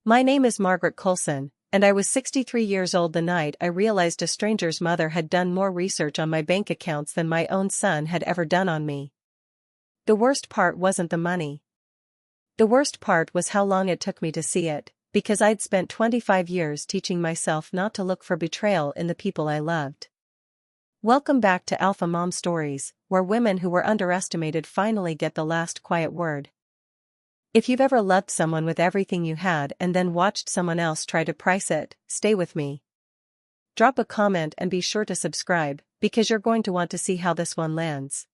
My name is Margaret Coulson, and I was 63 years old the night I realized a stranger's mother had done more research on my bank accounts than my own son had ever done on me. The worst part wasn't the money. The worst part was how long it took me to see it, because I'd spent 25 years teaching myself not to look for betrayal in the people I loved. Welcome back to Alpha Mom Stories, where women who were underestimated finally get the last quiet word. If you've ever loved someone with everything you had and then watched someone else try to price it, stay with me. Drop a comment and be sure to subscribe, because you're going to want to see how this one lands.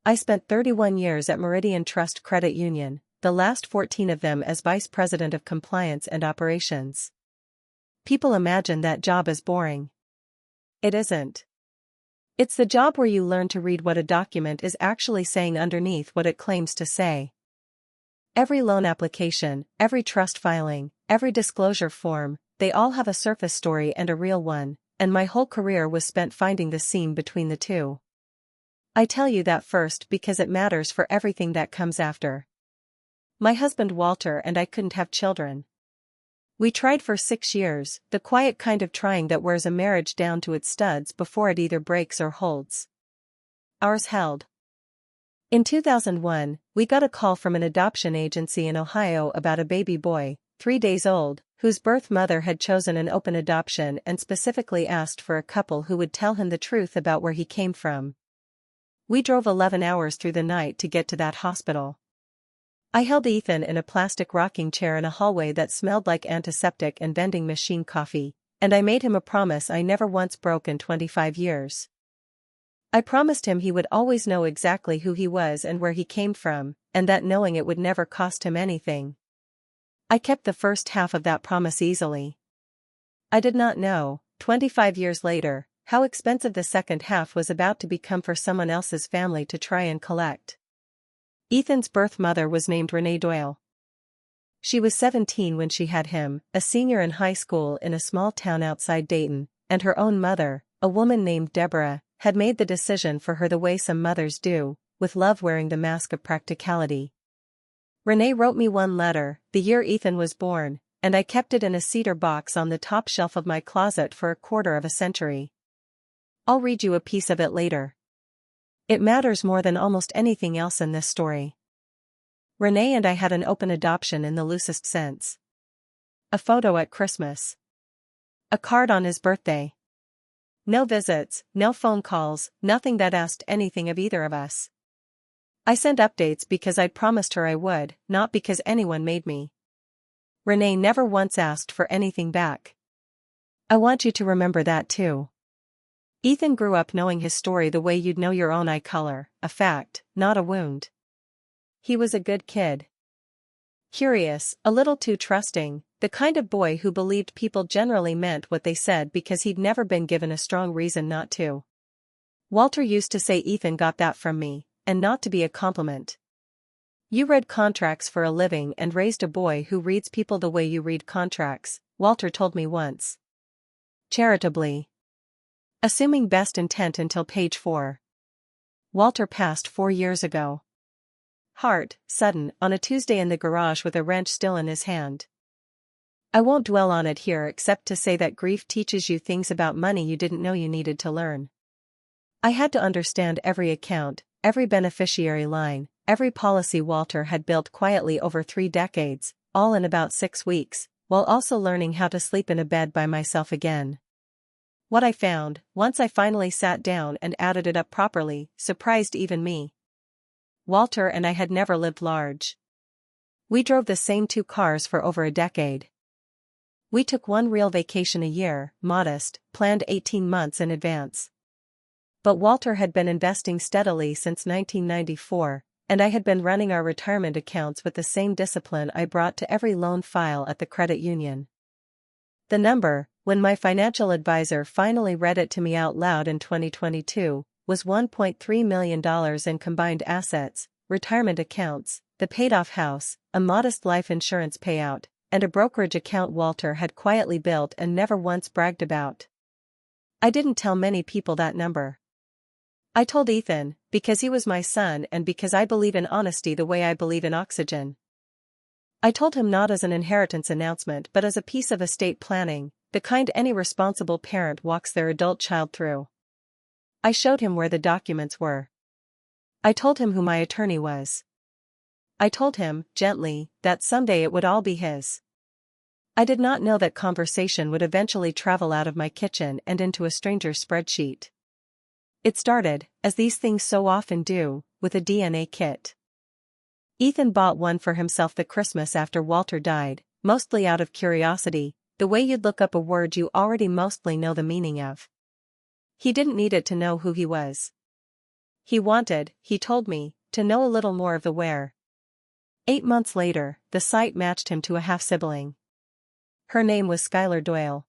I spent 31 years at Meridian Trust Credit Union, the last 14 of them as Vice President of Compliance and Operations. People imagine that job is boring. It isn't. It's the job where you learn to read what a document is actually saying underneath what it claims to say. Every loan application, every trust filing, every disclosure form, they all have a surface story and a real one, and my whole career was spent finding the seam between the two. I tell you that first because it matters for everything that comes after. My husband Walter and I couldn't have children. We tried for 6 years, the quiet kind of trying that wears a marriage down to its studs before it either breaks or holds. Ours held. In 2001, we got a call from an adoption agency in Ohio about a baby boy, 3 days old, whose birth mother had chosen an open adoption and specifically asked for a couple who would tell him the truth about where he came from. We drove 11 hours through the night to get to that hospital. I held Ethan in a plastic rocking chair in a hallway that smelled like antiseptic and vending machine coffee, and I made him a promise I never once broke in 25 years. I promised him he would always know exactly who he was and where he came from, and that knowing it would never cost him anything. I kept the first half of that promise easily. I did not know, 25 years later, how expensive the second half was about to become for someone else's family to try and collect. Ethan's birth mother was named Renee Doyle. She was 17 when she had him, a senior in high school in a small town outside Dayton, and her own mother, a woman named Deborah, had made the decision for her the way some mothers do, with love wearing the mask of practicality. Renee wrote me one letter, the year Ethan was born, and I kept it in a cedar box on the top shelf of my closet for a quarter of a century. I'll read you a piece of it later. It matters more than almost anything else in this story. Renee and I had an open adoption in the loosest sense. A photo at Christmas. A card on his birthday. No visits, no phone calls, nothing that asked anything of either of us. I sent updates because I'd promised her I would, not because anyone made me. Renee never once asked for anything back. I want you to remember that too. Ethan grew up knowing his story the way you'd know your own eye color, a fact, not a wound. He was a good kid. Curious, a little too trusting, the kind of boy who believed people generally meant what they said because he'd never been given a strong reason not to. Walter used to say Ethan got that from me, and not to be a compliment. You read contracts for a living and raised a boy who reads people the way you read contracts, Walter told me once. Charitably. Assuming best intent until page 4. Walter passed 4 years ago. Heart, sudden, on a Tuesday in the garage with a wrench still in his hand. I won't dwell on it here except to say that grief teaches you things about money you didn't know you needed to learn. I had to understand every account, every beneficiary line, every policy Walter had built quietly over 3 decades, all in about 6 weeks, while also learning how to sleep in a bed by myself again. What I found, once I finally sat down and added it up properly, surprised even me. Walter and I had never lived large. We drove the same 2 cars for over a decade. We took one real vacation a year, modest, planned 18 months in advance. But Walter had been investing steadily since 1994, and I had been running our retirement accounts with the same discipline I brought to every loan file at the credit union. The number, when my financial advisor finally read it to me out loud in 2022, was $1.3 million in combined assets, retirement accounts, the paid-off house, a modest life insurance payout, and a brokerage account Walter had quietly built and never once bragged about. I didn't tell many people that number. I told Ethan, because he was my son and because I believe in honesty the way I believe in oxygen. I told him not as an inheritance announcement but as a piece of estate planning, the kind any responsible parent walks their adult child through. I showed him where the documents were. I told him who my attorney was. I told him, gently, that someday it would all be his. I did not know that conversation would eventually travel out of my kitchen and into a stranger's spreadsheet. It started, as these things so often do, with a DNA kit. Ethan bought one for himself the Christmas after Walter died, mostly out of curiosity, the way you'd look up a word you already mostly know the meaning of. He didn't need it to know who he was. He wanted, he told me, to know a little more of the where. 8 months later, the site matched him to a half-sibling. Her name was Skylar Doyle.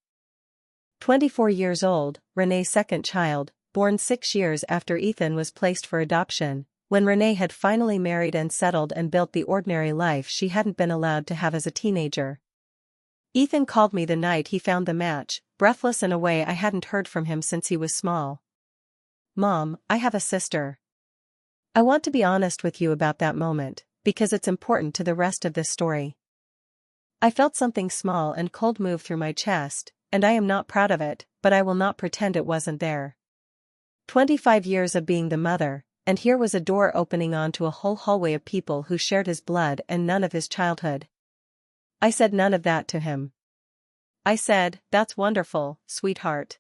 24 years old, Renee's second child, born 6 years after Ethan was placed for adoption, when Renee had finally married and settled and built the ordinary life she hadn't been allowed to have as a teenager. Ethan called me the night he found the match, breathless in a way I hadn't heard from him since he was small. "Mom, I have a sister. I want to be honest with you about that moment, because it's important to the rest of this story." I felt something small and cold move through my chest, and I am not proud of it, but I will not pretend it wasn't there. 25 years of being the mother, and here was a door opening onto a whole hallway of people who shared his blood and none of his childhood. I said none of that to him. I said, "That's wonderful, sweetheart.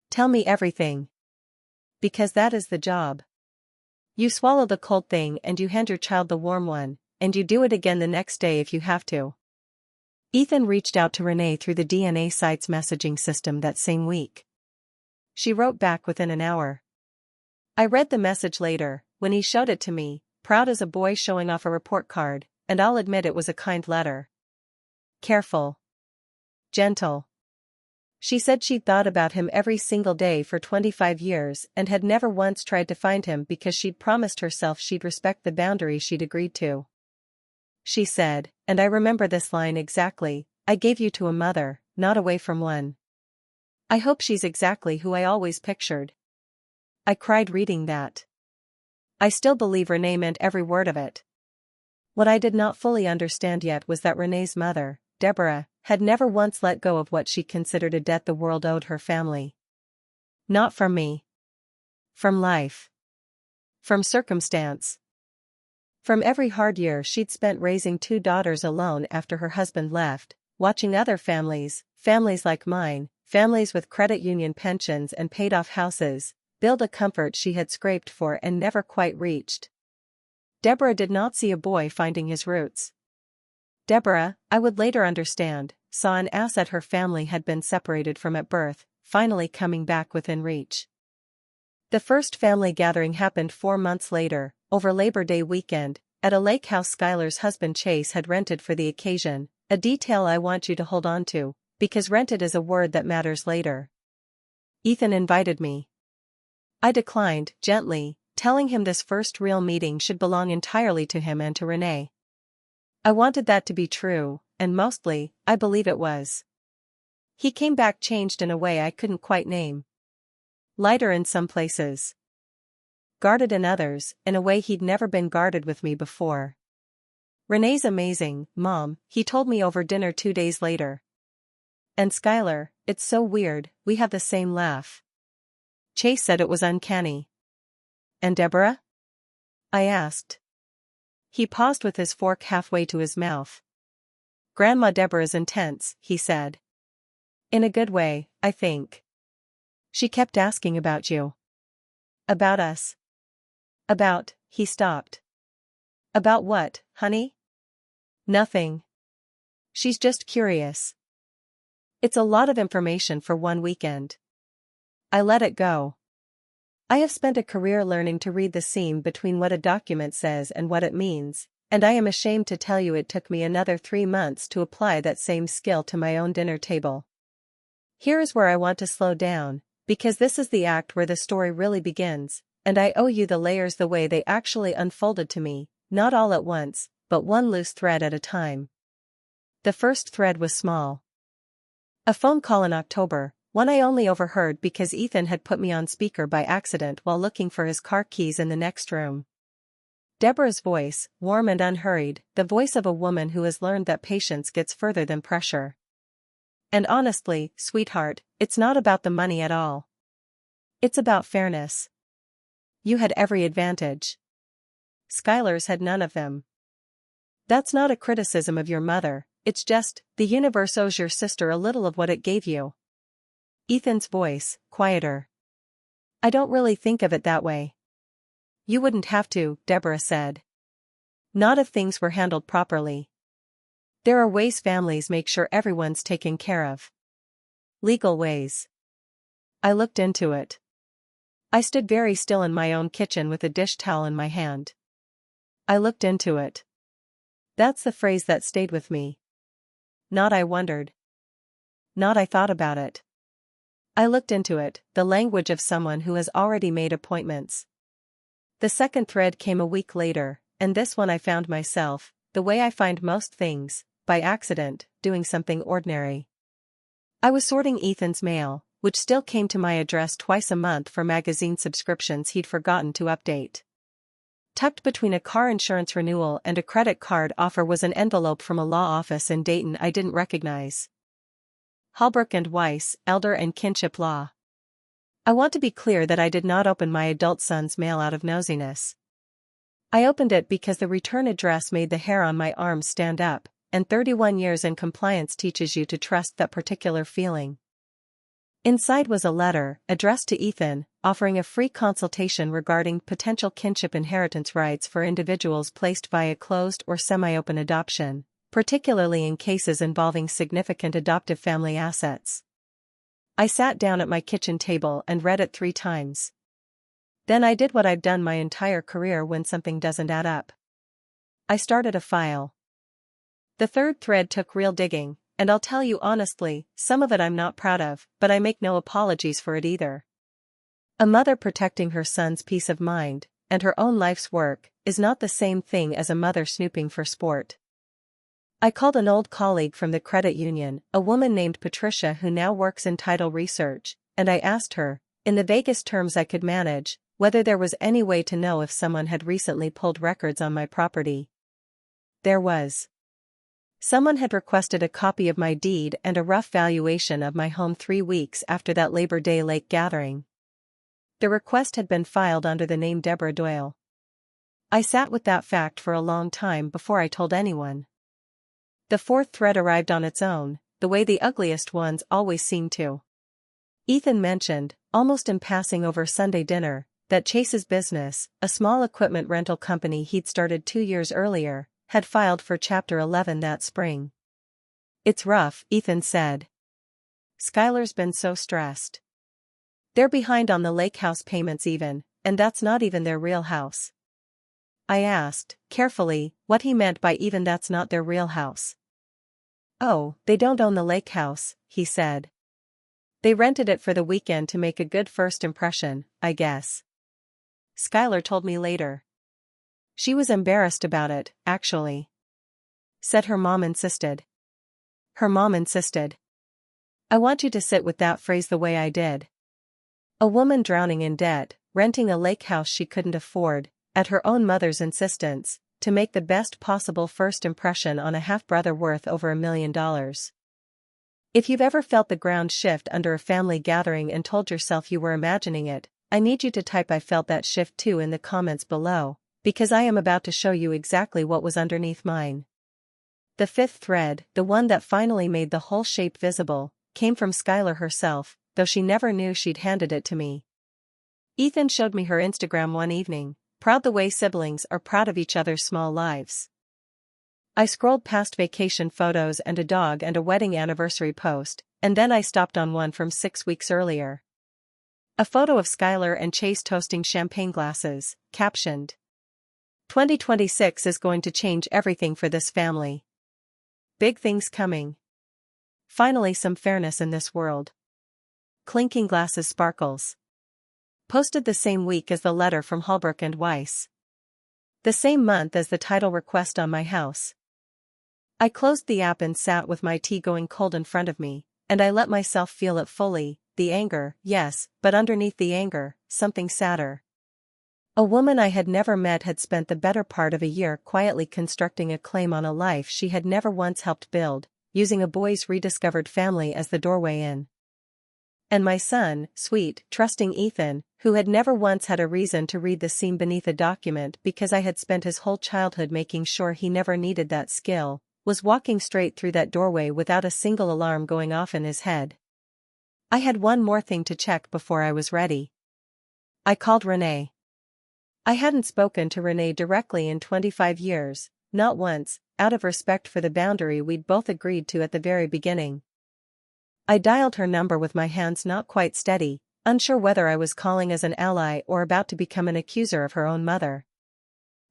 Tell me everything. Because that is the job. You swallow the cold thing and you hand your child the warm one, and you do it again the next day if you have to." Ethan reached out to Renee through the DNA site's messaging system that same week. She wrote back within an hour. I read the message later, when he showed it to me, proud as a boy showing off a report card, and I'll admit it was a kind letter. Careful. Gentle. She said she'd thought about him every single day for 25 years and had never once tried to find him because she'd promised herself she'd respect the boundary she'd agreed to. She said, and I remember this line exactly, "I gave you to a mother, not away from one." I hope she's exactly who I always pictured. I cried reading that. I still believe Renee meant every word of it. What I did not fully understand yet was that Renee's mother, Deborah, had never once let go of what she considered a debt the world owed her family. Not from me. From life. From circumstance. From every hard year she'd spent raising 2 daughters alone after her husband left, watching other families like mine, families with credit union pensions and paid-off houses, build a comfort she had scraped for and never quite reached. Deborah did not see a boy finding his roots. Deborah, I would later understand, saw an asset her family had been separated from at birth, finally coming back within reach. The first family gathering happened 4 months later, over Labor Day weekend, at a lake house Skylar's husband Chase had rented for the occasion, a detail I want you to hold on to, because rented is a word that matters later. Ethan invited me. I declined, gently, telling him this first real meeting should belong entirely to him and to Renee. I wanted that to be true, and mostly, I believe it was. He came back changed in a way I couldn't quite name. Lighter in some places. Guarded in others, in a way he'd never been guarded with me before. "Renee's amazing, Mom," he told me over dinner 2 days later. "And Skylar, it's so weird, we have the same laugh." Chase said it was uncanny. "And Deborah?" I asked. He paused with his fork halfway to his mouth. "Grandma Deborah's intense," he said. "In a good way, I think. She kept asking about you. About us. About," he stopped. "About what, honey?" "Nothing. She's just curious." It's a lot of information for one weekend. I let it go. I have spent a career learning to read the seam between what a document says and what it means, and I am ashamed to tell you it took me another 3 months to apply that same skill to my own dinner table. Here is where I want to slow down, because this is the act where the story really begins, and I owe you the layers the way they actually unfolded to me, not all at once, but one loose thread at a time. The first thread was small. A phone call in October, one I only overheard because Ethan had put me on speaker by accident while looking for his car keys in the next room. Deborah's voice, warm and unhurried, the voice of a woman who has learned that patience gets further than pressure. And honestly, sweetheart, it's not about the money at all. It's about fairness. You had every advantage. Skylar's had none of them. That's not a criticism of your mother, it's just, the universe owes your sister a little of what it gave you. Ethan's voice, quieter. I don't really think of it that way. You wouldn't have to, Deborah said. Not if things were handled properly. There are ways families make sure everyone's taken care of. Legal ways. I looked into it. I stood very still in my own kitchen with a dish towel in my hand. I looked into it. That's the phrase that stayed with me. Not I wondered. Not I thought about it. I looked into it, the language of someone who has already made appointments. The second thread came a week later, and this one I found myself, the way I find most things, by accident, doing something ordinary. I was sorting Ethan's mail, which still came to my address twice a month for magazine subscriptions he'd forgotten to update. Tucked between a car insurance renewal and a credit card offer was an envelope from a law office in Dayton I didn't recognize. Holbrook and Weiss, Elder and Kinship Law. I want to be clear that I did not open my adult son's mail out of nosiness. I opened it because the return address made the hair on my arms stand up, and 31 years in compliance teaches you to trust that particular feeling. Inside was a letter, addressed to Ethan, offering a free consultation regarding potential kinship inheritance rights for individuals placed via closed or semi-open adoption, particularly in cases involving significant adoptive family assets. I sat down at my kitchen table and read it 3 times. Then I did what I've done my entire career when something doesn't add up. I started a file. The third thread took real digging, and I'll tell you honestly, some of it I'm not proud of, but I make no apologies for it either. A mother protecting her son's peace of mind, and her own life's work, is not the same thing as a mother snooping for sport. I called an old colleague from the credit union, a woman named Patricia who now works in title research, and I asked her, in the vaguest terms I could manage, whether there was any way to know if someone had recently pulled records on my property. There was. Someone had requested a copy of my deed and a rough valuation of my home 3 weeks after that Labor Day lake gathering. The request had been filed under the name Deborah Doyle. I sat with that fact for a long time before I told anyone. The fourth thread arrived on its own, the way the ugliest ones always seem to. Ethan mentioned, almost in passing over Sunday dinner, that Chase's business, a small equipment rental company he'd started 2 years earlier, had filed for Chapter 11 that spring. It's rough, Ethan said. Skylar's been so stressed. They're behind on the lake house payments even, and that's not even their real house. I asked, carefully, what he meant by even that's not their real house. Oh, they don't own the lake house, he said. They rented it for the weekend to make a good first impression, I guess. Skylar told me later. She was embarrassed about it, actually. Said her mom insisted. Her mom insisted. I want you to sit with that phrase the way I did. A woman drowning in debt, renting a lake house she couldn't afford, at her own mother's insistence, to make the best possible first impression on a half-brother worth over $1 million. If you've ever felt the ground shift under a family gathering and told yourself you were imagining it, I need you to type "I felt that shift too" in the comments below, because I am about to show you exactly what was underneath mine. The fifth thread, the one that finally made the whole shape visible, came from Skylar herself, though she never knew she'd handed it to me. Ethan showed me her Instagram one evening, proud the way siblings are proud of each other's small lives. I scrolled past vacation photos and a dog and a wedding anniversary post, and then I stopped on one from 6 weeks earlier. A photo of Skylar and Chase toasting champagne glasses, captioned, 2026 is going to change everything for this family. Big things coming. Finally some fairness in this world. Clinking glasses sparkles. Posted the same week as the letter from Holbrook and Weiss. The same month as the title request on my house. I closed the app and sat with my tea going cold in front of me, and I let myself feel it fully, the anger, yes, but underneath the anger, something sadder. A woman I had never met had spent the better part of a year quietly constructing a claim on a life she had never once helped build, using a boy's rediscovered family as the doorway in. And my son, sweet, trusting Ethan, who had never once had a reason to read the seam beneath a document because I had spent his whole childhood making sure he never needed that skill, was walking straight through that doorway without a single alarm going off in his head. I had one more thing to check before I was ready. I called Renee. I hadn't spoken to Renee directly in 25 years, not once, out of respect for the boundary we'd both agreed to at the very beginning. I dialed her number with my hands not quite steady, unsure whether I was calling as an ally or about to become an accuser of her own mother.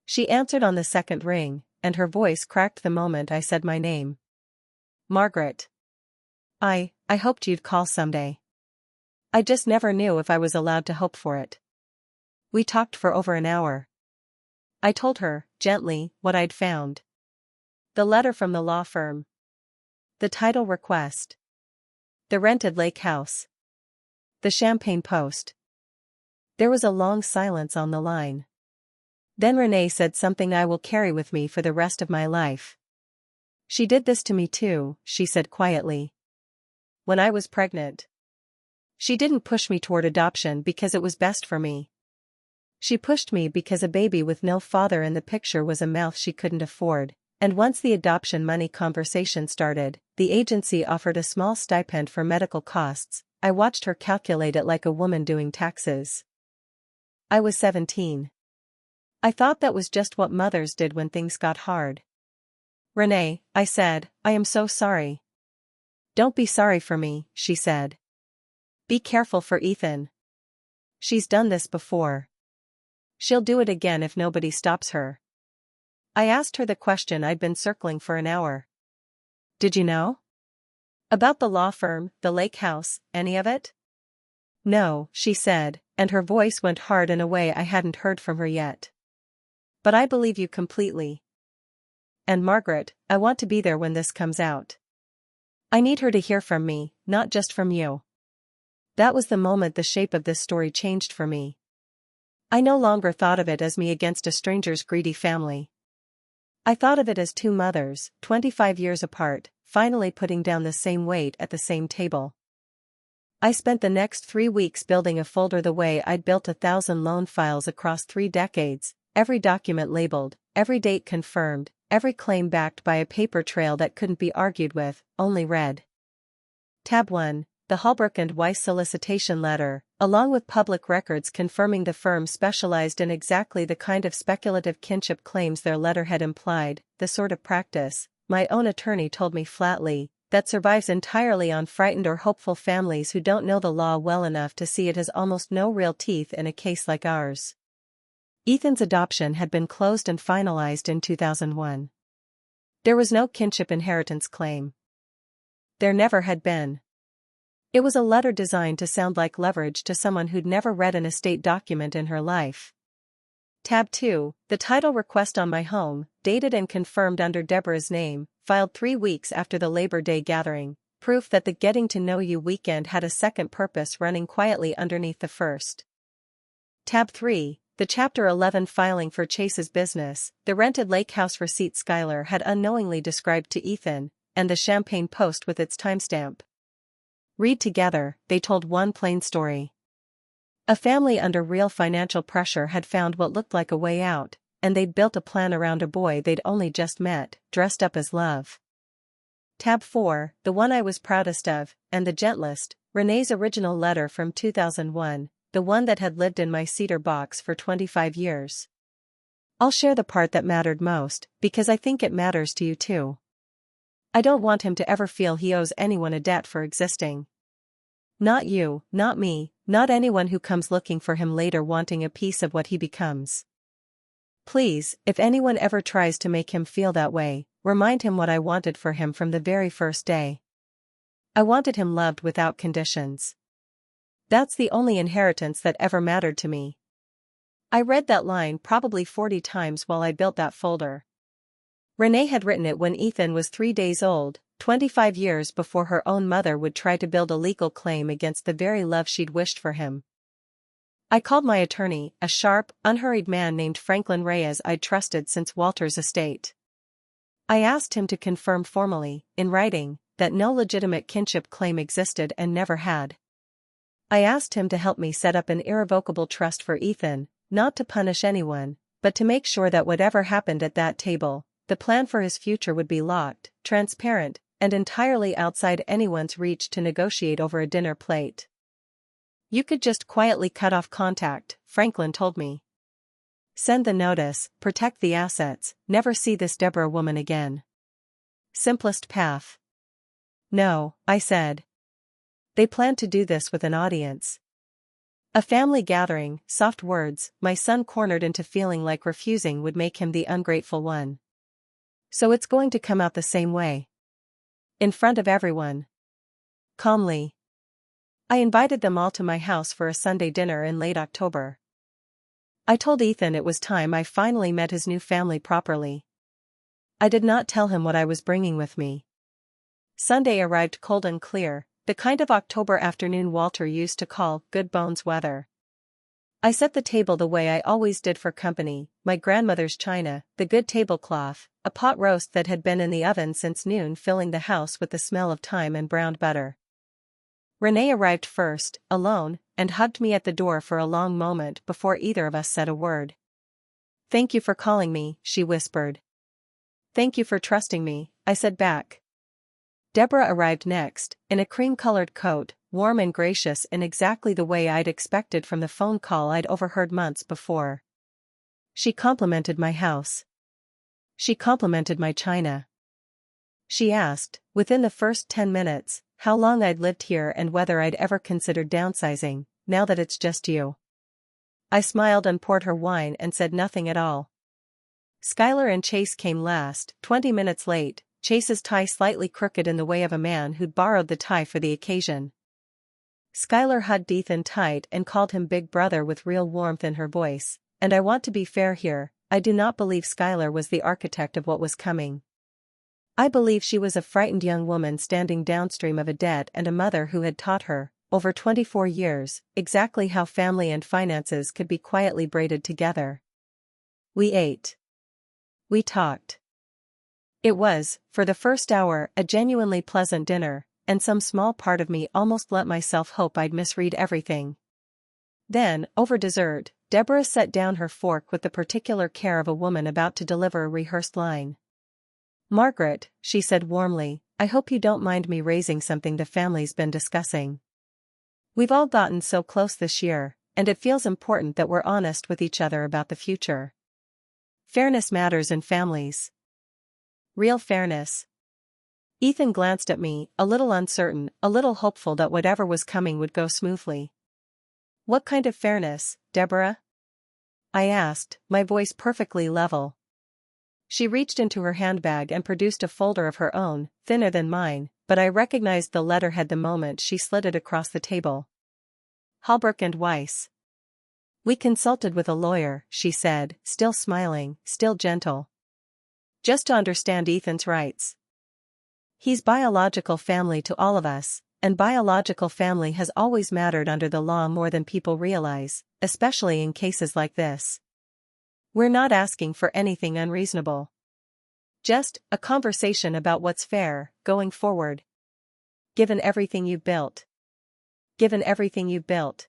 She answered on the second ring, and her voice cracked the moment I said my name. Margaret. I hoped you'd call someday. I just never knew if I was allowed to hope for it. We talked for over an hour. I told her, gently, what I'd found. The letter from the law firm. The title request. The rented lake house. The champagne post. There was a long silence on the line. Then Renee said something I will carry with me for the rest of my life. She did this to me too, she said quietly. When I was pregnant. She didn't push me toward adoption because it was best for me. She pushed me because a baby with no father in the picture was a mouth she couldn't afford, and once the adoption money conversation started, the agency offered a small stipend for medical costs. I watched her calculate it like a woman doing taxes. I was 17. I thought that was just what mothers did when things got hard. Renee, I said, I am so sorry. Don't be sorry for me, she said. Be careful for Ethan. She's done this before. She'll do it again if nobody stops her. I asked her the question I'd been circling for an hour. Did you know? About the law firm, the lake house, any of it? No, she said, and her voice went hard in a way I hadn't heard from her yet. But I believe you completely. And Margaret, I want to be there when this comes out. I need her to hear from me, not just from you. That was the moment the shape of this story changed for me. I no longer thought of it as me against a stranger's greedy family. I thought of it as two mothers, 25 years apart, finally putting down the same weight at the same table. I spent the next 3 weeks building a folder the way I'd built 1,000 loan files across 3 decades, every document labeled, every date confirmed, every claim backed by a paper trail that couldn't be argued with, only read. Tab 1. The Holbrook and Weiss solicitation letter, along with public records confirming the firm specialized in exactly the kind of speculative kinship claims their letterhead implied, the sort of practice, my own attorney told me flatly, that survives entirely on frightened or hopeful families who don't know the law well enough to see it has almost no real teeth in a case like ours. Ethan's adoption had been closed and finalized in 2001. There was no kinship inheritance claim. There never had been. It was a letter designed to sound like leverage to someone who'd never read an estate document in her life. Tab 2, the title request on my home, dated and confirmed under Deborah's name, filed 3 weeks after the Labor Day gathering, proof that the Getting to Know You weekend had a second purpose running quietly underneath the first. Tab 3, the Chapter 11 filing for Chase's business, the rented lake house receipt Skylar had unknowingly described to Ethan, and the champagne post with its timestamp. Read together, they told one plain story. A family under real financial pressure had found what looked like a way out, and they'd built a plan around a boy they'd only just met, dressed up as love. Tab 4, the one I was proudest of, and the gentlest, Renee's original letter from 2001, the one that had lived in my cedar box for 25 years. I'll share the part that mattered most, because I think it matters to you too. I don't want him to ever feel he owes anyone a debt for existing. Not you, not me, not anyone who comes looking for him later wanting a piece of what he becomes. Please, if anyone ever tries to make him feel that way, remind him what I wanted for him from the very first day. I wanted him loved without conditions. That's the only inheritance that ever mattered to me. I read that line probably 40 times while I built that folder. Renee had written it when Ethan was 3 days old, 25 years before her own mother would try to build a legal claim against the very love she'd wished for him. I called my attorney, a sharp, unhurried man named Franklin Reyes I'd trusted since Walter's estate. I asked him to confirm formally, in writing, that no legitimate kinship claim existed and never had. I asked him to help me set up an irrevocable trust for Ethan, not to punish anyone, but to make sure that whatever happened at that table, the plan for his future would be locked, transparent, and entirely outside anyone's reach to negotiate over a dinner plate. You could just quietly cut off contact, Franklin told me. Send the notice, protect the assets, never see this Deborah woman again. Simplest path. No, I said. They planned to do this with an audience. A family gathering, soft words, my son cornered into feeling like refusing would make him the ungrateful one. So it's going to come out the same way. In front of everyone. Calmly. I invited them all to my house for a Sunday dinner in late October. I told Ethan it was time I finally met his new family properly. I did not tell him what I was bringing with me. Sunday arrived cold and clear, the kind of October afternoon Walter used to call good bones weather. I set the table the way I always did for company, my grandmother's china, the good tablecloth, a pot roast that had been in the oven since noon filling the house with the smell of thyme and browned butter. Renee arrived first, alone, and hugged me at the door for a long moment before either of us said a word. "Thank you for calling me," she whispered. "Thank you for trusting me," I said back. Deborah arrived next, in a cream-colored coat, warm and gracious in exactly the way I'd expected from the phone call I'd overheard months before. She complimented my house. She complimented my china. She asked, within the first 10 minutes, how long I'd lived here and whether I'd ever considered downsizing, now that it's just you. I smiled and poured her wine and said nothing at all. Skylar and Chase came last, 20 minutes late, Chase's tie slightly crooked in the way of a man who'd borrowed the tie for the occasion. Skylar hugged Ethan tight and called him big brother with real warmth in her voice, and I want to be fair here, I do not believe Skylar was the architect of what was coming. I believe she was a frightened young woman standing downstream of a debt and a mother who had taught her, over 24 years, exactly how family and finances could be quietly braided together. We ate. We talked. It was, for the first hour, a genuinely pleasant dinner, and some small part of me almost let myself hope I'd misread everything. Then, over dessert, Deborah set down her fork with the particular care of a woman about to deliver a rehearsed line. "Margaret," she said warmly, "I hope you don't mind me raising something the family's been discussing. We've all gotten so close this year, and it feels important that we're honest with each other about the future. Fairness matters in families. Real fairness." Ethan glanced at me, a little uncertain, a little hopeful that whatever was coming would go smoothly. "What kind of fairness, Deborah?" I asked, my voice perfectly level. She reached into her handbag and produced a folder of her own, thinner than mine, but I recognized the letterhead the moment she slid it across the table. Hallbrook and Weiss. "We consulted with a lawyer," she said, still smiling, still gentle. "Just to understand Ethan's rights. He's biological family to all of us, and biological family has always mattered under the law more than people realize, especially in cases like this. We're not asking for anything unreasonable. Just a conversation about what's fair, going forward. Given everything you've built. Given everything you've built."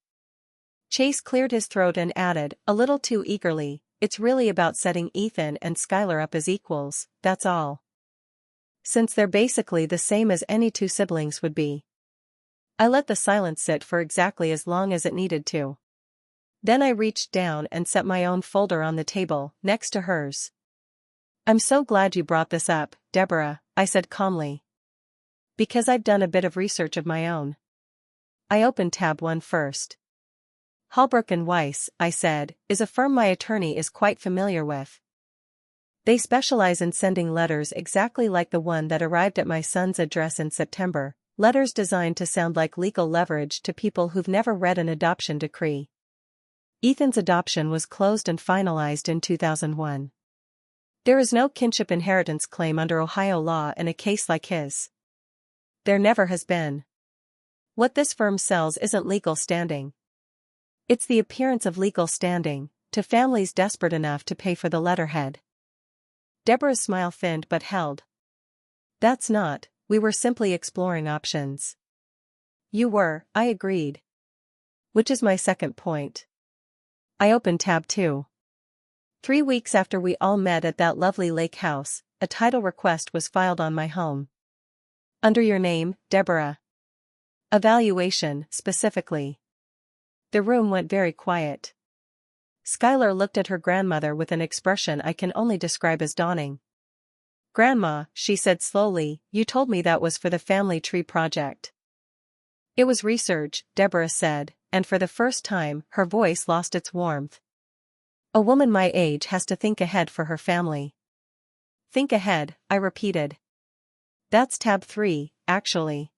Chase cleared his throat and added, a little too eagerly, "It's really about setting Ethan and Skylar up as equals, that's all. Since they're basically the same as any two siblings would be." I let the silence sit for exactly as long as it needed to. Then I reached down and set my own folder on the table, next to hers. "I'm so glad you brought this up, Deborah," I said calmly. "Because I've done a bit of research of my own." I opened tab 1 first. "Hallbrook and Weiss," I said, "is a firm my attorney is quite familiar with. They specialize in sending letters exactly like the one that arrived at my son's address in September, letters designed to sound like legal leverage to people who've never read an adoption decree. Ethan's adoption was closed and finalized in 2001. There is no kinship inheritance claim under Ohio law in a case like his. There never has been. What this firm sells isn't legal standing. It's the appearance of legal standing, to families desperate enough to pay for the letterhead. Deborah's smile thinned but held. That's not, we were simply exploring options. You were, I agreed. Which is my second point. I opened tab 2. 3 weeks after we all met at that lovely lake house, a title request was filed on my home. Under your name, Deborah. Evaluation, specifically. The room went very quiet. Skylar looked at her grandmother with an expression I can only describe as dawning. Grandma, she said slowly, you told me that was for the family tree project. It was research, Deborah said, and for the first time, her voice lost its warmth. A woman my age has to think ahead for her family. Think ahead, I repeated. That's tab 3, actually.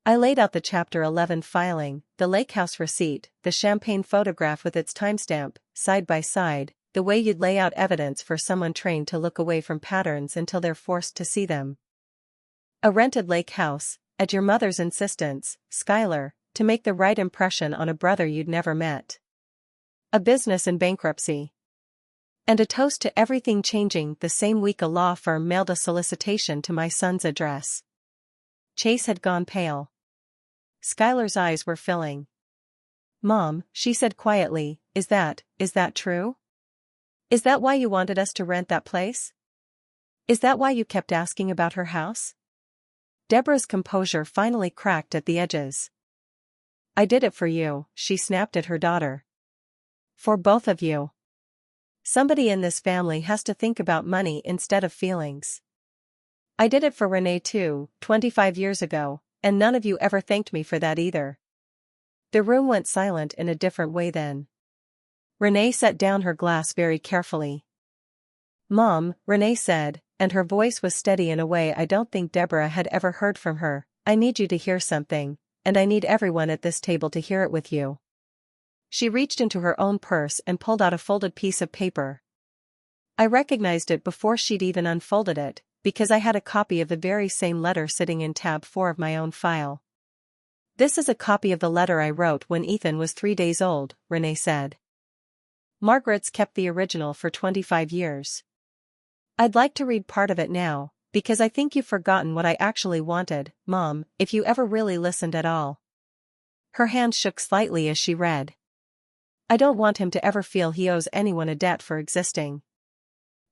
I laid out the Chapter 11 filing, the lake house receipt, the champagne photograph with its timestamp, side by side, the way you'd lay out evidence for someone trained to look away from patterns until they're forced to see them. A rented lake house, at your mother's insistence, Skylar, to make the right impression on a brother you'd never met. A business in bankruptcy. And a toast to everything changing. The same week a law firm mailed a solicitation to my son's address. Chase had gone pale. Skylar's eyes were filling. Mom, she said quietly, is that true? Is that why you wanted us to rent that place? Is that why you kept asking about her house? Deborah's composure finally cracked at the edges. I did it for you, she snapped at her daughter. For both of you. Somebody in this family has to think about money instead of feelings. I did it for Renee too, 25 years ago, and none of you ever thanked me for that either. The room went silent in a different way then. Renee set down her glass very carefully. Mom, Renee said, and her voice was steady in a way I don't think Deborah had ever heard from her, I need you to hear something, and I need everyone at this table to hear it with you. She reached into her own purse and pulled out a folded piece of paper. I recognized it before she'd even unfolded it, because I had a copy of the very same letter sitting in tab 4 of my own file. This is a copy of the letter I wrote when Ethan was 3 days old, Renee said. Margaret's kept the original for 25 years. I'd like to read part of it now, because I think you've forgotten what I actually wanted, Mom, if you ever really listened at all. Her hand shook slightly as she read. I don't want him to ever feel he owes anyone a debt for existing.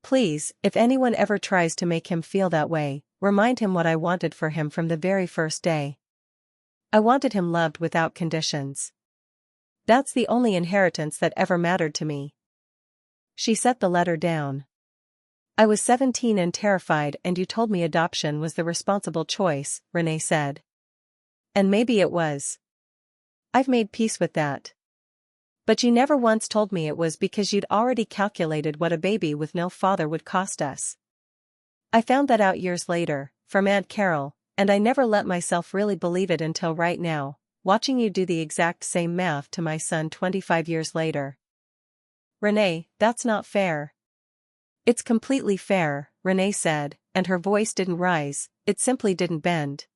Please, if anyone ever tries to make him feel that way, remind him what I wanted for him from the very first day. I wanted him loved without conditions. That's the only inheritance that ever mattered to me. She set the letter down. I was 17 and terrified, and you told me adoption was the responsible choice, Renee said. And maybe it was. I've made peace with that. But you never once told me it was because you'd already calculated what a baby with no father would cost us. I found that out years later, from Aunt Carol, and I never let myself really believe it until right now, watching you do the exact same math to my son 25 years later. Renee, that's not fair. It's completely fair, Renee said, and her voice didn't rise, it simply didn't bend.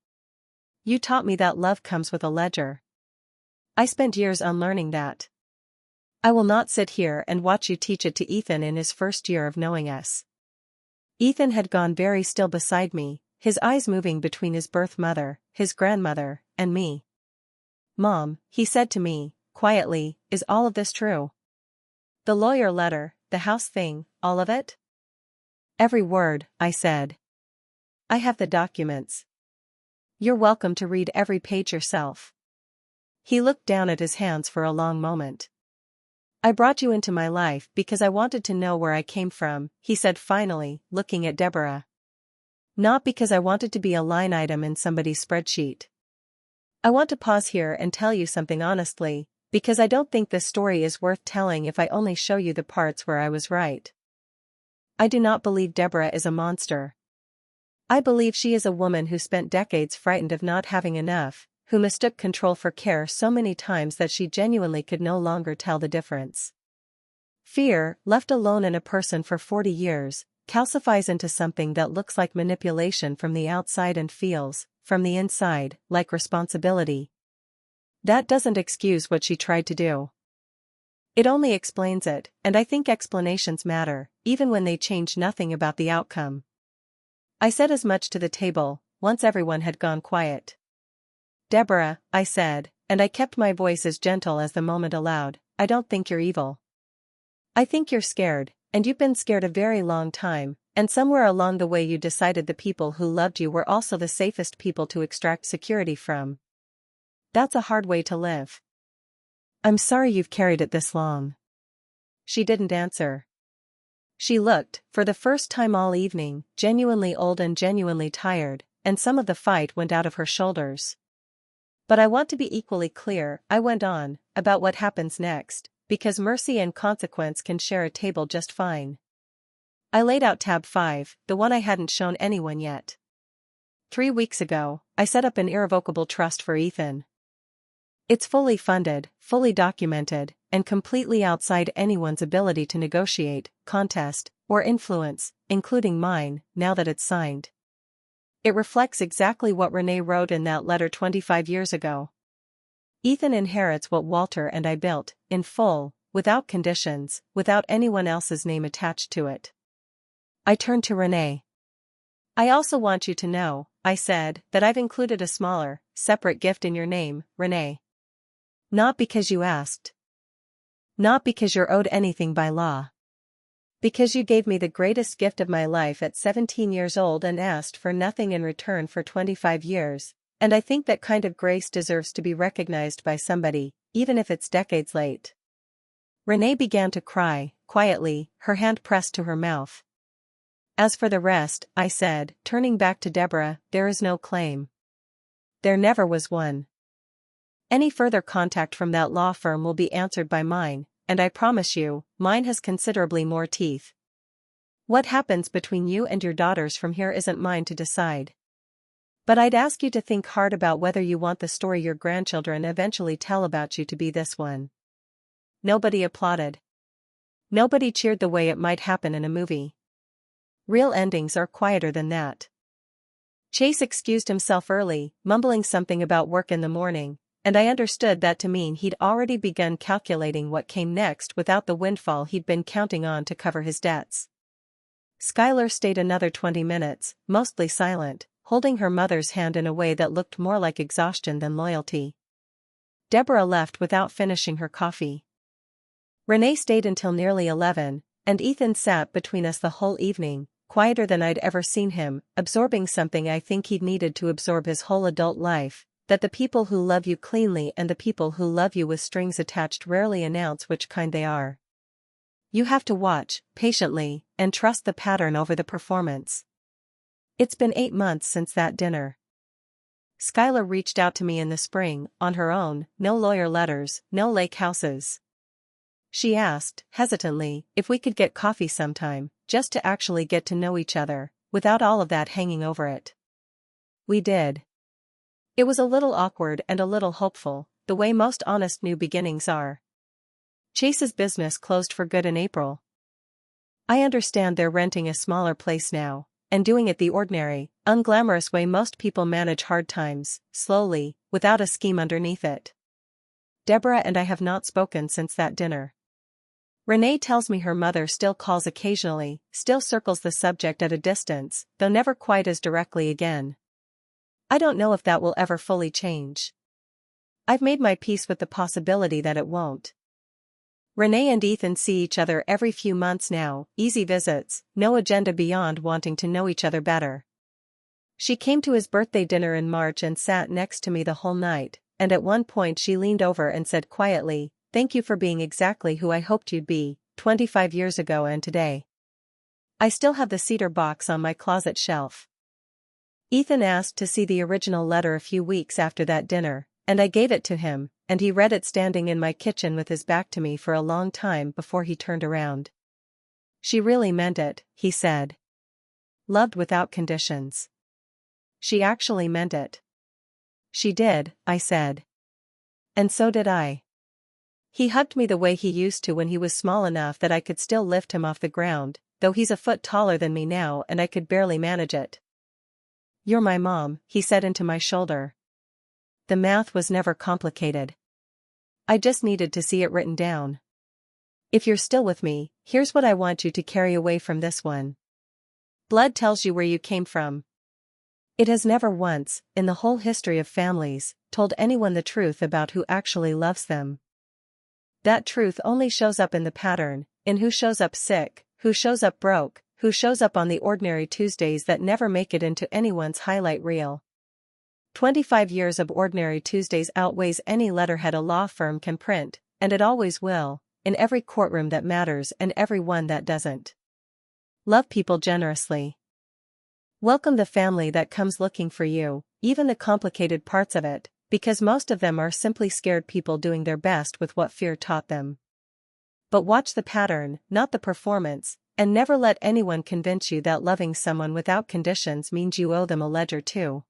You taught me that love comes with a ledger. I spent years unlearning that. I will not sit here and watch you teach it to Ethan in his first year of knowing us. Ethan had gone very still beside me, his eyes moving between his birth mother, his grandmother, and me. Mom, he said to me, quietly, is all of this true? The lawyer letter, the house thing, all of it? Every word, I said. I have the documents. You're welcome to read every page yourself. He looked down at his hands for a long moment. I brought you into my life because I wanted to know where I came from, he said finally, looking at Deborah. Not because I wanted to be a line item in somebody's spreadsheet. I want to pause here and tell you something honestly, because I don't think this story is worth telling if I only show you the parts where I was right. I do not believe Deborah is a monster. I believe she is a woman who spent decades frightened of not having enough, who mistook control for care so many times that she genuinely could no longer tell the difference. Fear, left alone in a person for 40 years, calcifies into something that looks like manipulation from the outside and feels, from the inside, like responsibility. That doesn't excuse what she tried to do. It only explains it, and I think explanations matter, even when they change nothing about the outcome. I said as much to the table, once everyone had gone quiet. Deborah, I said, and I kept my voice as gentle as the moment allowed, I don't think you're evil. I think you're scared, and you've been scared a very long time, and somewhere along the way you decided the people who loved you were also the safest people to extract security from. That's a hard way to live. I'm sorry you've carried it this long. She didn't answer. She looked, for the first time all evening, genuinely old and genuinely tired, and some of the fight went out of her shoulders. But I want to be equally clear, I went on, about what happens next, because mercy and consequence can share a table just fine. I laid out tab 5, the one I hadn't shown anyone yet. 3 weeks ago, I set up an irrevocable trust for Ethan. It's fully funded, fully documented, and completely outside anyone's ability to negotiate, contest, or influence, including mine, now that it's signed. It reflects exactly what Renee wrote in that letter 25 years ago. Ethan inherits what Walter and I built, in full, without conditions, without anyone else's name attached to it. I turned to Renee. I also want you to know, I said, that I've included a smaller, separate gift in your name, Renee. Not because you asked. Not because you're owed anything by law. Because you gave me the greatest gift of my life at 17 years old and asked for nothing in return for 25 years, and I think that kind of grace deserves to be recognized by somebody, even if it's decades late. Renee began to cry, quietly, her hand pressed to her mouth. As for the rest, I said, turning back to Deborah, there is no claim. There never was one. Any further contact from that law firm will be answered by mine, and I promise you, mine has considerably more teeth. What happens between you and your daughters from here isn't mine to decide. But I'd ask you to think hard about whether you want the story your grandchildren eventually tell about you to be this one. Nobody applauded. Nobody cheered the way it might happen in a movie. Real endings are quieter than that. Chase excused himself early, mumbling something about work in the morning, and I understood that to mean he'd already begun calculating what came next without the windfall he'd been counting on to cover his debts. Skylar stayed another 20 minutes, mostly silent, holding her mother's hand in a way that looked more like exhaustion than loyalty. Deborah left without finishing her coffee. Renee stayed until nearly 11, and Ethan sat between us the whole evening, quieter than I'd ever seen him, absorbing something I think he'd needed to absorb his whole adult life. That the people who love you cleanly and the people who love you with strings attached rarely announce which kind they are. You have to watch, patiently, and trust the pattern over the performance. It's been 8 months since that dinner. Skylar reached out to me in the spring, on her own, no lawyer letters, no lake houses. She asked, hesitantly, if we could get coffee sometime, just to actually get to know each other, without all of that hanging over it. We did. It was a little awkward and a little hopeful, the way most honest new beginnings are. Chase's business closed for good in April. I understand they're renting a smaller place now, and doing it the ordinary, unglamorous way most people manage hard times, slowly, without a scheme underneath it. Deborah and I have not spoken since that dinner. Renee tells me her mother still calls occasionally, still circles the subject at a distance, though never quite as directly again. I don't know if that will ever fully change. I've made my peace with the possibility that it won't. Renee and Ethan see each other every few months now, easy visits, no agenda beyond wanting to know each other better. She came to his birthday dinner in March and sat next to me the whole night, and at one point she leaned over and said quietly, "Thank you for being exactly who I hoped you'd be, 25 years ago and today." I still have the cedar box on my closet shelf. Ethan asked to see the original letter a few weeks after that dinner, and I gave it to him, and he read it standing in my kitchen with his back to me for a long time before he turned around. "She really meant it," he said. "Loved without conditions." She actually meant it. She did, I said. And so did I. He hugged me the way he used to when he was small enough that I could still lift him off the ground, though he's a foot taller than me now and I could barely manage it. "You're my mom," he said into my shoulder. The math was never complicated. I just needed to see it written down. If you're still with me, here's what I want you to carry away from this one. Blood tells you where you came from. It has never once, in the whole history of families, told anyone the truth about who actually loves them. That truth only shows up in the pattern, in who shows up sick, who shows up broke, who shows up on the ordinary Tuesdays that never make it into anyone's highlight reel. 25 years of ordinary Tuesdays outweighs any letterhead a law firm can print, and it always will, in every courtroom that matters and every one that doesn't. Love people generously. Welcome the family that comes looking for you, even the complicated parts of it, because most of them are simply scared people doing their best with what fear taught them. But watch the pattern, not the performance, and never let anyone convince you that loving someone without conditions means you owe them a ledger too.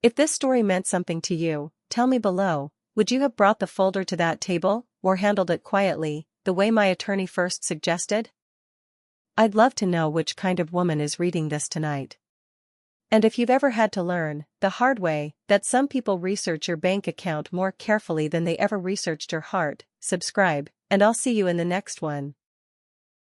If this story meant something to you, tell me below. Would you have brought the folder to that table, or handled it quietly, the way my attorney first suggested? I'd love to know which kind of woman is reading this tonight. And if you've ever had to learn, the hard way, that some people research your bank account more carefully than they ever researched your heart, subscribe, and I'll see you in the next one.